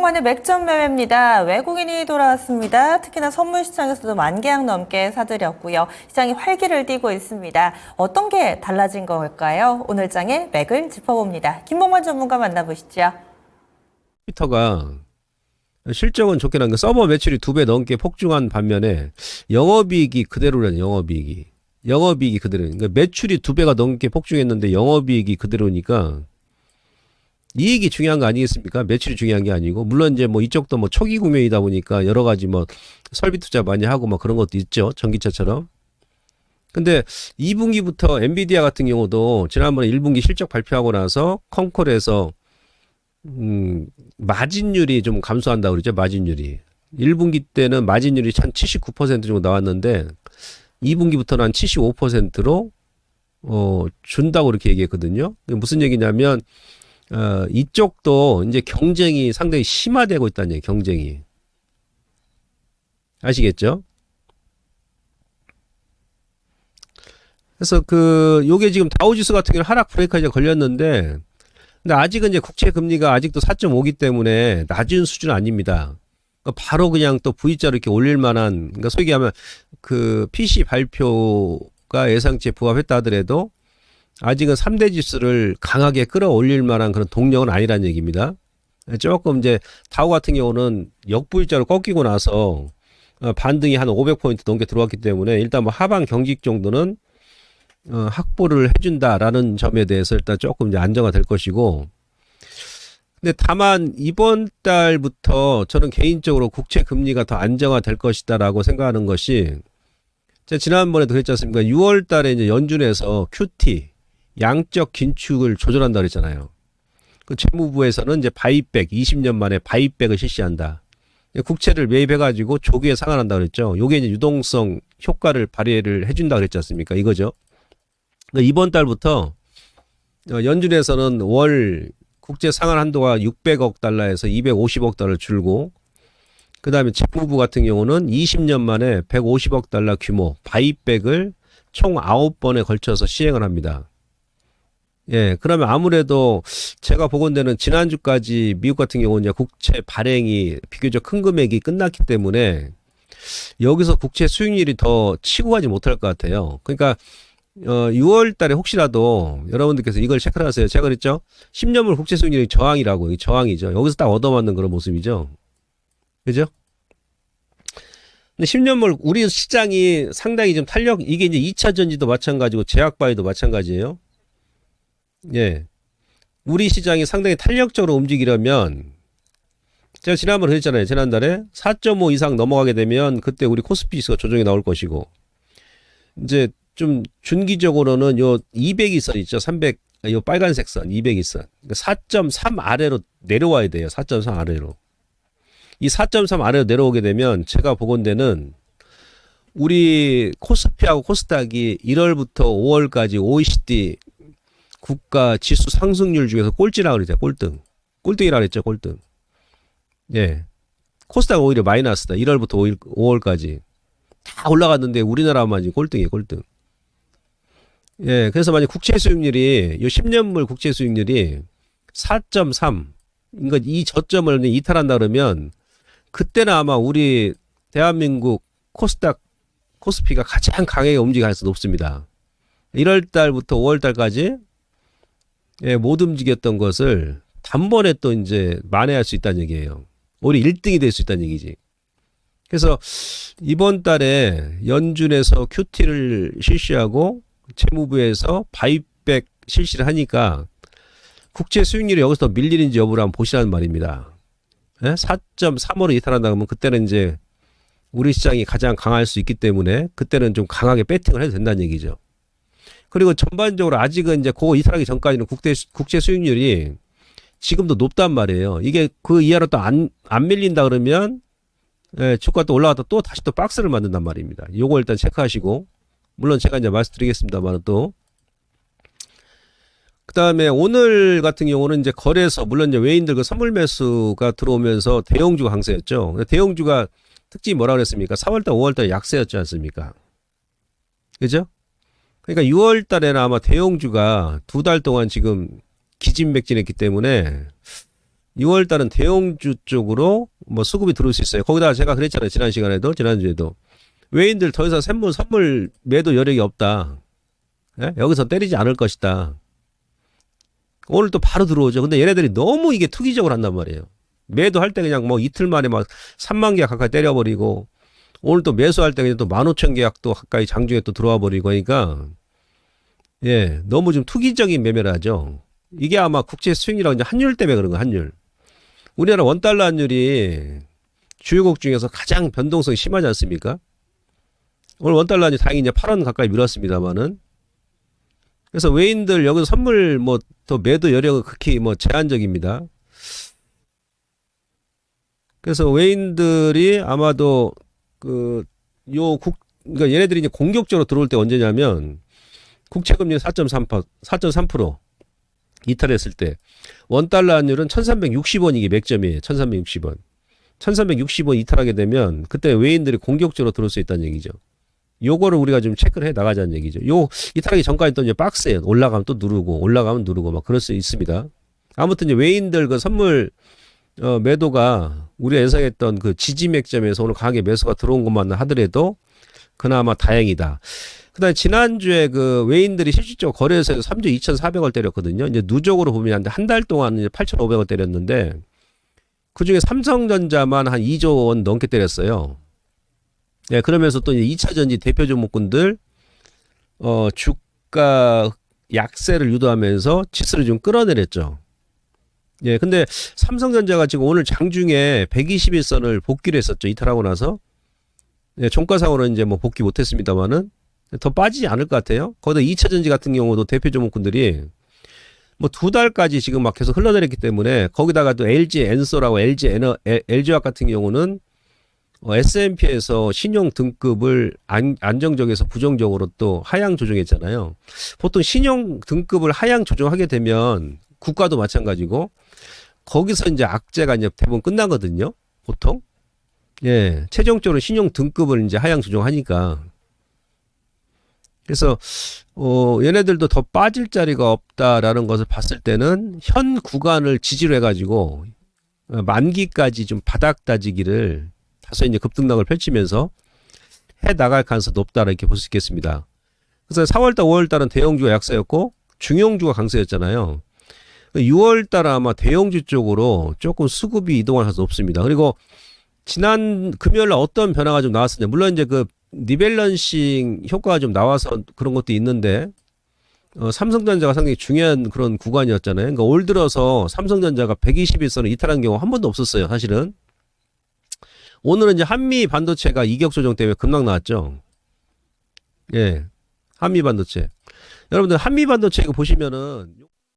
김봉환의 맥점 매매입니다. 외국인이 돌아왔습니다. 특히나 선물 시장에서도 10,000계약 넘게 사들였고요. 시장이 활기를 띠고 있습니다. 어떤 게 달라진 걸까요? 오늘 장의 맥을 짚어봅니다. 김봉환 전문가 만나보시죠. 트위터가 실적은 좋게 나온 게 서버 매출이 2배 넘게 폭증한 반면에 영업이익이 그대로라는 영업이익이 그대로. 그러니까 매출이 2배가 넘게 폭증했는데 영업이익이 그대로니까 이익이 중요한 거 아니겠습니까? 매출이 중요한 게 아니고, 물론 이제 뭐 이쪽도 뭐 초기 구매이다 보니까 여러 가지 뭐 설비 투자 많이 하고 막 그런 것도 있죠. 전기차처럼. 근데 2분기부터 엔비디아 같은 경우도 지난번에 1분기 실적 발표하고 나서 컨콜에서 마진율이 좀 감소한다고 그러죠. 마진율이. 1분기 때는 마진율이 한 79% 정도 나왔는데 2분기부터는 한 75%로 준다고 그렇게 얘기했거든요. 무슨 얘기냐면 이쪽도 이제 경쟁이 상당히 심화되고 있다는 얘기, 경쟁이. 아시겠죠? 그래서 요게 지금 다우지수 같은 경우는 하락 브레이크가 이제 걸렸는데, 근데 아직은 이제 국채 금리가 아직도 4.5기 때문에 낮은 수준 아닙니다. 그러니까 바로 그냥 또 V자로 이렇게 올릴 만한, 그러니까 소위 얘기하면 PC 발표가 예상치에 부합했다 하더라도 아직은 3대 지수를 강하게 끌어올릴 만한 그런 동력은 아니라는 얘기입니다. 조금 이제 다우 같은 경우는 역V자로 꺾이고 나서 반등이 한 500포인트 넘게 들어왔기 때문에 일단 뭐 하방 경직 정도는 확보를 해준다라는 점에 대해서 일단 조금 이제 안정화 될 것이고, 근데 다만 이번 달부터 저는 개인적으로 국채 금리가 더 안정화 될 것이다라고 생각하는 것이, 제가 지난번에도 그랬지 않습니까? 6월 달에 이제 연준에서 QT 양적 긴축을 조절한다 그랬잖아요. 그 재무부에서는 이제 바이백 20년 만에 바이백을 실시한다. 국채를 매입해가지고 조기에 상환한다 그랬죠. 요게 이제 유동성 효과를 발휘를 해준다 그랬지 않습니까? 이거죠. 그러니까 이번 달부터 연준에서는 월 국채 상환 한도가 600억 달러에서 250억 달러 줄고, 그 다음에 재무부 같은 경우는 20년 만에 150억 달러 규모 바이백을 총 9번에 걸쳐서 시행을 합니다. 예, 그러면 아무래도 제가 보건대는 지난주까지 미국 같은 경우는 이제 국채 발행이 비교적 큰 금액이 끝났기 때문에 여기서 국채 수익률이 더 치고 가지 못할 것 같아요. 그러니까 6월 달에 혹시라도 여러분들께서 이걸 체크를 하세요. 제가 그랬죠? 10년물 국채 수익률이 저항이라고, 저항이죠. 여기서 딱 얻어맞는 그런 모습이죠. 그죠? 근데 10년물 우리 시장이 상당히 좀 이게 이제 2차 전지도 마찬가지고 제약바이도 마찬가지예요. 예. 우리 시장이 상당히 탄력적으로 움직이려면, 제가 지난번에 그랬잖아요. 지난달에 4.5 이상 넘어가게 되면 그때 우리 코스피 지수가 조정이 나올 것이고, 이제 좀 준기적으로는 요 200일선 있죠. 300, 요 빨간색 선, 200일선. 4.3 아래로 내려와야 돼요. 4.3 아래로. 이 4.3 아래로 내려오게 되면 제가 보건대는 우리 코스피하고 코스닥이 1월부터 5월까지 OECD 국가 지수 상승률 중에서 꼴찌라 그러죠. 꼴등. 꼴등이라 그랬죠. 꼴등. 예. 코스닥은 오히려 마이너스다. 1월부터 5월까지. 다 올라갔는데 우리나라만 지금 꼴등이에요. 꼴등. 예. 그래서 만약 국채 수익률이, 요 10년물 국채 수익률이 4.3. 그러니까 이 저점을 이탈한다 그러면 그때는 아마 우리 대한민국 코스닥, 코스피가 가장 강하게 움직일 가능성이 높습니다. 1월 달부터 5월 달까지 예, 못 움직였던 것을 단번에 또 이제 만회할 수 있다는 얘기예요. 우리 1등이 될 수 있다는 얘기지. 그래서 이번 달에 연준에서 QT를 실시하고 재무부에서 바이백 실시를 하니까 국채 수익률이 여기서 더 밀리는지 여부를 한번 보시라는 말입니다. 예? 4.35로 이탈한다 그러면 그때는 이제 우리 시장이 가장 강할 수 있기 때문에 그때는 좀 강하게 배팅을 해도 된다는 얘기죠. 그리고 전반적으로 아직은 이제 그거 이탈하기 전까지는 국채 수익률이 지금도 높단 말이에요. 이게 그 이하로 또 안 밀린다 그러면, 예, 주가 또 올라갔다 또 다시 또 박스를 만든단 말입니다. 요거 일단 체크하시고, 물론 제가 이제 말씀드리겠습니다만 또. 그 다음에 오늘 같은 경우는 이제 거래소, 물론 이제 외인들 그 선물 매수가 들어오면서 대형주가 강세였죠. 대형주가 특징이 뭐라 그랬습니까? 4월달, 5월달 약세였지 않습니까? 그죠? 그러니까 6월 달에는 아마 대형주가 2달 동안 지금 기진맥진했기 때문에 6월 달은 대형주 쪽으로 뭐 수급이 들어올 수 있어요. 거기다가 제가 그랬잖아요. 지난 시간에도, 지난주에도. 외인들 더 이상 선물 매도 여력이 없다. 예? 여기서 때리지 않을 것이다. 오늘 또 바로 들어오죠. 근데 얘네들이 너무 이게 투기적으로 한단 말이에요. 매도할 때 그냥 뭐 이틀 만에 막 3만 계약 가까이 때려버리고, 오늘 또 매수할 때 그냥 또 15,000 계약도 가까이 장중에 또 들어와 버리고 하니까, 예, 너무 좀 투기적인 매매를 하죠. 이게 아마 국제 수익률하고 이제 환율 때문에 그런 거예요, 환율. 우리나라 원달러 환율이 주요국 중에서 가장 변동성이 심하지 않습니까? 오늘 원달러 환율이 다행히 이제 8원 가까이 밀었습니다만은. 그래서 외인들 여기서 선물 뭐 더 매도 여력은 극히 뭐 제한적입니다. 그래서 외인들이 아마도 그러니까 얘네들이 이제 공격적으로 들어올 때 언제냐면 국채금리 4.3% 이탈했을 때 원달러 환율은 1360원 이게 맥점이에요. 1360원. 1360원 이탈하게 되면 그때 외인들이 공격적으로 들어올 수 있다는 얘기죠. 요거를 우리가 좀 체크를 해 나가자는 얘기죠. 요 이탈하기 전까지 또 이제 박스에 올라가면 또 누르고 올라가면 누르고 막 그럴 수 있습니다. 아무튼 이제 외인들 그 선물 매도가 우리가 예상했던 그 지지 맥점에서 오늘 강하게 매수가 들어온 것만 하더라도 그나마 다행이다. 그다음에 지난주에 그 외인들이 실질적으로 거래에서 3조 2,400원 때렸거든요. 이제 누적으로 보면 한 달 동안 이제 8,500원 때렸는데 그 중에 삼성전자만 한 2조 원 넘게 때렸어요. 예, 그러면서 또 2차 전지 대표 종목군들 주가 약세를 유도하면서 지수를 좀 끌어내렸죠. 예, 근데 삼성전자가 지금 오늘 장중에 121선을 복귀를 했었죠. 이탈하고 나서. 예, 종가상으로는 이제 뭐 복귀 못했습니다만은 더 빠지지 않을 것 같아요. 거기다 2차 전지 같은 경우도 대표 종목군들이 뭐 2달까지 지금 막 계속 흘러내렸기 때문에 거기다가 또 LG 엔솔하고 LG화학 같은 경우는 S&P에서 신용 등급을 안정적에서 부정적으로 또 하향 조정했잖아요. 보통 신용 등급을 하향 조정하게 되면 국가도 마찬가지고 거기서 이제 악재가 이제 대부분 끝나거든요. 보통. 예, 최종적으로 신용 등급을 이제 하향 조정하니까. 그래서 얘네들도 더 빠질 자리가 없다라는 것을 봤을 때는 현 구간을 지지로 해가지고 만기까지 좀 바닥 다지기를 다소 이제 급등락을 펼치면서 해 나갈 가능성이 높다 이렇게 볼 수 있겠습니다. 그래서 4월달, 5월달은 대형주가 약세였고 중형주가 강세였잖아요. 6월달 아마 대형주 쪽으로 조금 수급이 이동할 가능성이 높습니다. 그리고 지난 금요일날 어떤 변화가 좀 나왔었냐. 물론 이제 그 리밸런싱 효과가 좀 나와서 그런 것도 있는데 삼성전자가 상당히 중요한 그런 구간이었잖아요. 그러니까 올 들어서 삼성전자가 121선을 이탈한 경우 한 번도 없었어요. 사실은. 오늘은 이제 한미 반도체가 이격 조정 때문에 급락 나왔죠. 예. 한미 반도체. 여러분들 한미 반도체 이거 보시면은